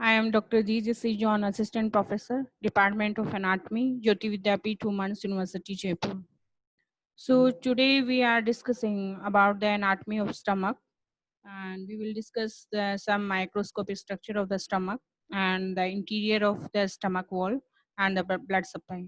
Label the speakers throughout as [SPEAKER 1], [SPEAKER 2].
[SPEAKER 1] I am Dr. G.J.C. John, Assistant Professor, Department of Anatomy, Jyoti Vidyapeeth, Women's University, Jaipur. So today we are discussing about the anatomy of stomach, and we will discuss some microscopic structure of the stomach and the interior of the stomach wall and the blood supply.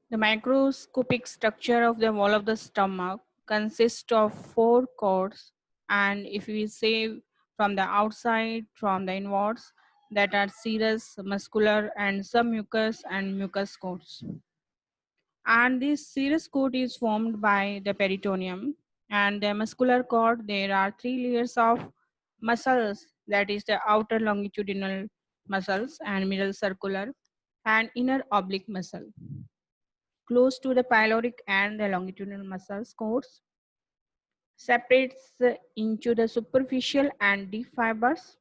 [SPEAKER 1] The microscopic structure of the wall of the stomach consists of four cords, and if we say from the outside, from the inwards, that are serous, muscular, and submucous and mucous cords. And this serous cord is formed by the peritoneum, and the muscular cord, there are three layers of muscles, that is the outer longitudinal muscles and middle circular and inner oblique muscle. Close to the pyloric and the longitudinal muscles cords separates into the superficial and deep fibers.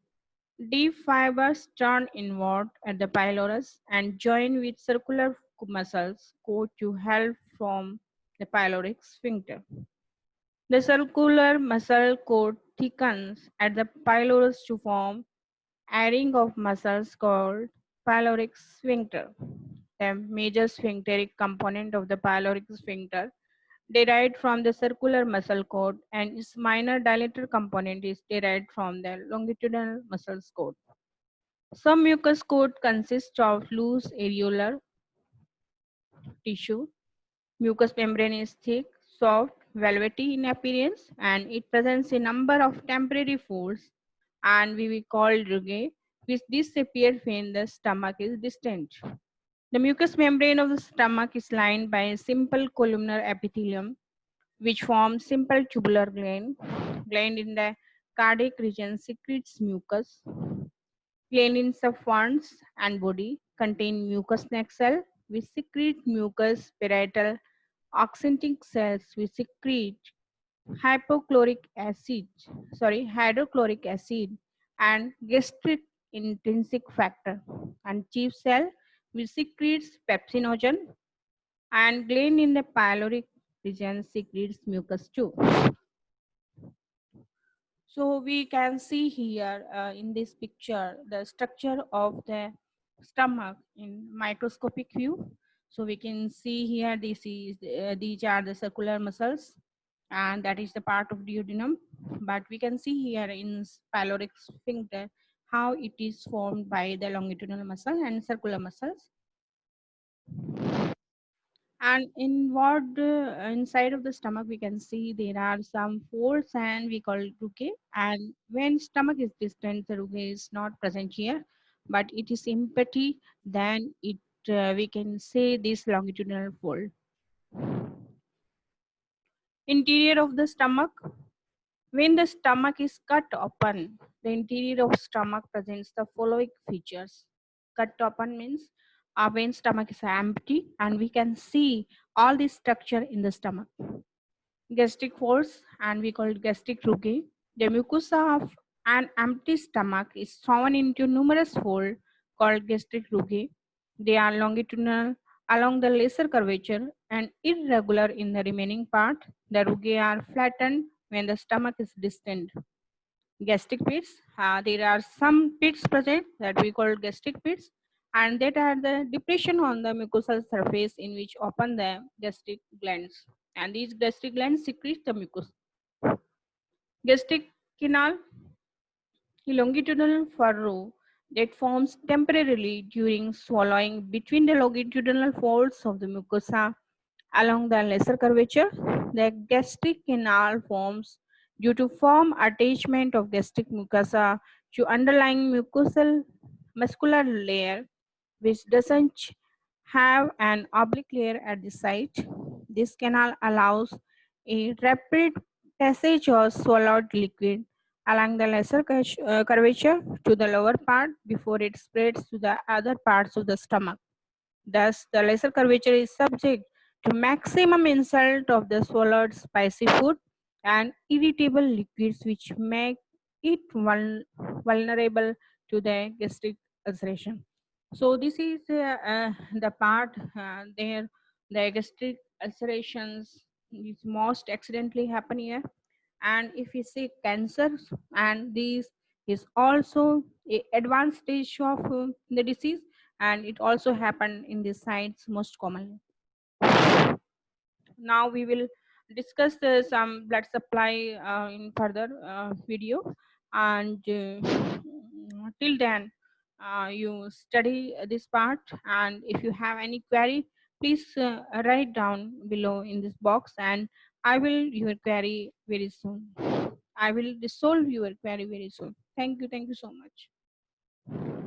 [SPEAKER 1] Deep fibers turn inward at the pylorus and join with circular muscles cord to help form the pyloric sphincter. The circular muscle cord thickens at the pylorus to form a ring of muscles called pyloric sphincter. The major sphincteric component of the pyloric sphincter derived from the circular muscle cord, and its minor dilator component is derived from the longitudinal muscle cord. Some mucous cord consists of loose areolar tissue. Mucous membrane is thick, soft, velvety in appearance, and it presents a number of temporary folds, and we will call rugae, which disappear when the stomach is distant. The mucous membrane of the stomach is lined by a simple columnar epithelium which forms simple tubular gland. Gland in the cardiac region secretes mucus. Gland in subfronts and body contain mucous neck cell which secrete mucus, parietal oxyntic cells which secrete hydrochloric acid and gastric intrinsic factor, and chief cell which secretes pepsinogen, and gland in the pyloric region secretes mucus too. So we can see here in this picture the structure of the stomach in microscopic view. So we can see here these are the circular muscles, and that is the part of duodenum. But we can see here in pyloric sphincter how it is formed by the longitudinal muscle and circular muscles. And inward inside of the stomach we can see there are some folds and we call it rugae, and when stomach is distant the rugae is not present here but it is empty, then it we can say this longitudinal fold. Interior of the stomach, when the stomach is cut open, the interior of stomach presents the following features. Cut open means when stomach is empty and we can see all this structure in the stomach. Gastric folds, and we call it gastric rugae. The mucosa of an empty stomach is thrown into numerous folds called gastric rugae. They are longitudinal along the lesser curvature and irregular in the remaining part. The rugae are flattened when the stomach is distant. Gastric pits, there are some pits present that we call gastric pits, and that are the depression on the mucosal surface in which open the gastric glands, and these gastric glands secrete the mucus. Gastric canal, a longitudinal furrow that forms temporarily during swallowing between the longitudinal folds of the mucosa along the lesser curvature. The gastric canal forms due to firm attachment of gastric mucosa to underlying mucosal muscular layer, which doesn't have an oblique layer at the site. This canal allows a rapid passage of swallowed liquid along the lesser curvature to the lower part before it spreads to the other parts of the stomach. Thus, the lesser curvature is subject to maximum insult of the swallowed spicy food and irritable liquids which make it vulnerable to the gastric ulceration. So this is the part there the gastric ulcerations is most accidentally happen here. And if you see cancer, and this is also a advanced stage of the disease, and it also happen in the sites most commonly. Now we will discuss some blood supply in further video, and till then you study this part, and if you have any query, please write down below in this box, and I will your query very soon. I will resolve your query very soon. Thank you so much.